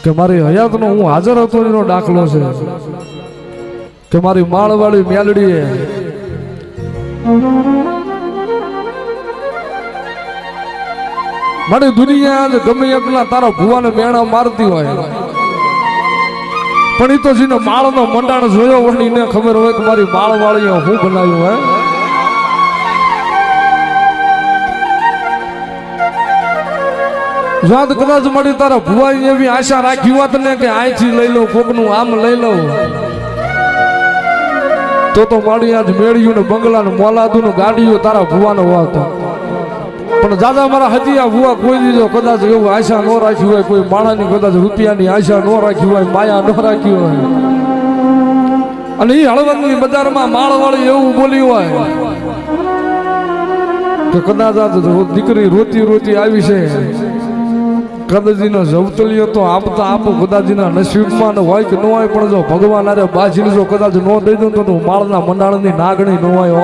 કે મારી હયાતનો હું હાજર હતો એનો દાખલો છે કે મારી માળવાળી મેલડીએ મારી દુનિયા ગમે એટલા તારા ભુવાને મેણા મારતી હોય પણ એ તો જેને માળનો મંડાણ જોયો હોય એને ખબર હોય કે મારી માળવાળીએ હું બનાવ્યું હોય. જાત કદાચ મળી તારા ભુવાઈ એવી આશા રાખી હોત ને કે અહીંથી લઈ લઉં કોકનું આમ લઈ લઉં તો મારી આજ મેળ્યું ને બંગલા ને મોલાદું ને ગાડીઓ તારા ભુવાનો હોત. પણ દાદા મારા હજી આ ભુવા કોઈ દીધો કદાચ એવું આશા ન રાખી હોય, કોઈ માણાની કદાચ રૂપિયાની આશા ન રાખી હોય, માયા ન રાખી હોય અને એ હળવદની બજારમાં માળવાળી એવું બોલ્યું હોય કે કદાચ આ દીકરી રોતી રોતી આવી છે, કદાચનો જવતલિયો તો આપતા આપો કદાચના નસીબમાં ન હોય કે ન હોય, પણ જો ભગવાન અરે બાજીને જો કદાચ ન દઈ દઉં તો માળના મંડાણની નાગણી ન હોય.